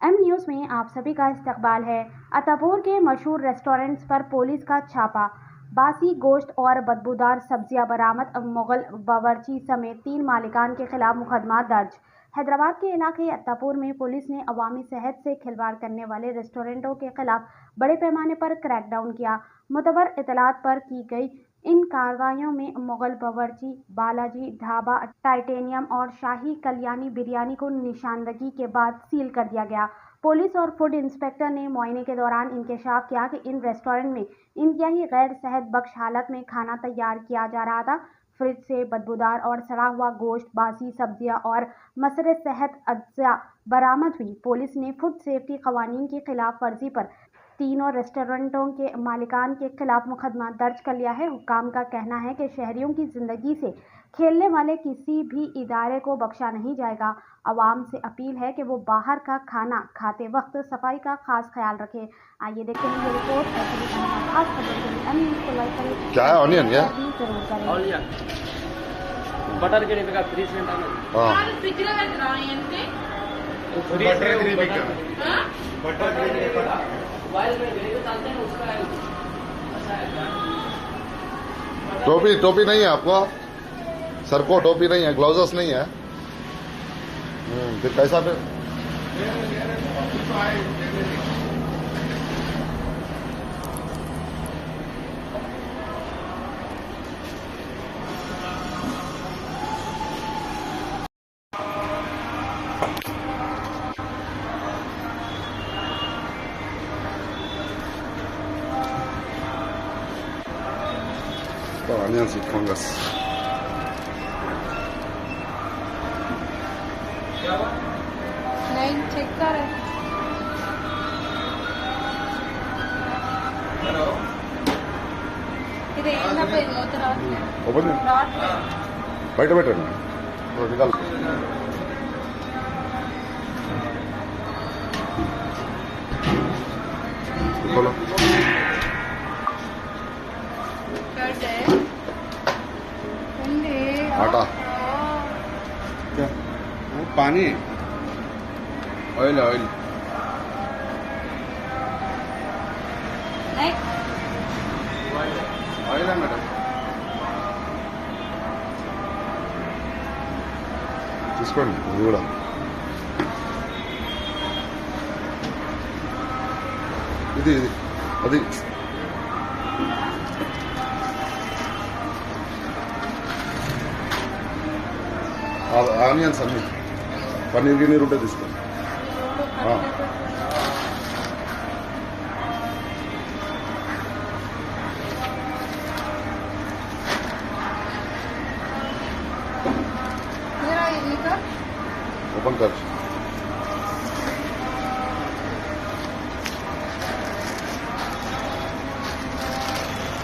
M news में आप सभी का इस्तकबाल है। अत्तापुर के मशहूर रेस्टोरेंट्स पर पुलिस का छापा। बासी गोश्त और बदबूदार सब्जियां बरामद। मुगल बावर्ची समेत 3 मालिकान के खिलाफ मुकदमा दर्ज। हैदराबाद के इलाके अत्तापुर में पुलिस ने अवामी सेहत से खिलवाड़ करने वाले रेस्टोरेंटों के खिलाफ बड़े पैमाने पर क्रैकडाउन किया। मुतबर इतलात पर की गई इन कार्रवाइयों में मुगल बावर्ची, बालाजी ढाबा, टाइटेनियम और शाही कल्याणी बिरयानी को निशानदगी के बाद सील कर दिया गया। पुलिस और फूड इंस्पेक्टर ने मुआयने के दौरान इंकशाफ किया कि इन रेस्टोरेंट में इंतहाई गैर सेहत बख्श हालत में खाना तैयार किया जा रहा था। फ्रिज से बदबूदार और सड़ा हुआ गोश्त, बासी सब्जियां और मसरे सेहत अज्जा बरामद हुई। पुलिस ने फूड सेफ्टी कवानीन की खिलाफ वर्जी पर तीनों रेस्टोरेंटों के मालिकान के खिलाफ मुकदमा दर्ज कर लिया है। हुक्काम का कहना है कि शहरियों की जिंदगी से खेलने वाले किसी भी इदारे को बख्शा नहीं जाएगा। आवाम से अपील है कि वो बाहर का खाना खाते वक्त सफाई का खास ख्याल रखें। आइए देखते हैं ये रिपोर्ट। खास खबर के लिए न्यूज़ को लाइक करें। क्या है ऑनियन क्या जरूर करें। ऑनियन बटर ग्रेवी का फ्रीज में डालो। हाँ फ्रीज में बटर ग्रेवी का बटर ग्रेवी का वाइल में ग्रेवी डालते हैं उसका अच्छा है। टोपी नहीं है आपको? सर को टोपी नहीं है, ग्लव्स नहीं है। फिर कैसा फिर? ऑनियन सी फंगस नहीं चेक कर ఇది ఏంటప్ప ఇది మూత రావట్లేదు ఓపెన్ బయట పెట్టండి నికాల్ खोलो ఉంది आटा क्या? वो पानी ऑयल ऑयल నెక్స్ట్ ऑयल है मैडम। తీసుకోండి ఇది కూడా ఇది అది ఆనియన్స్ అన్ని పన్నీర్ గిన్నీర్ ఉంటే తీసుకోండి। जरा ये निकाल ओपन कर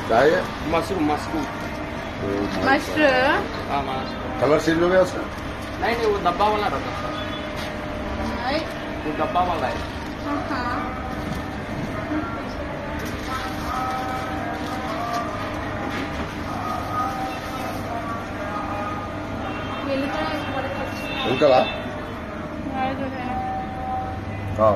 क्या है? मशरूम मशरूम मशरूम हाँ मशरूम कलर चेंज हो गया उसका? नहीं वो डब्बा वाला रहता था। नहीं वो डब्बा वाला है। हाँ उनका ला जो है हाँ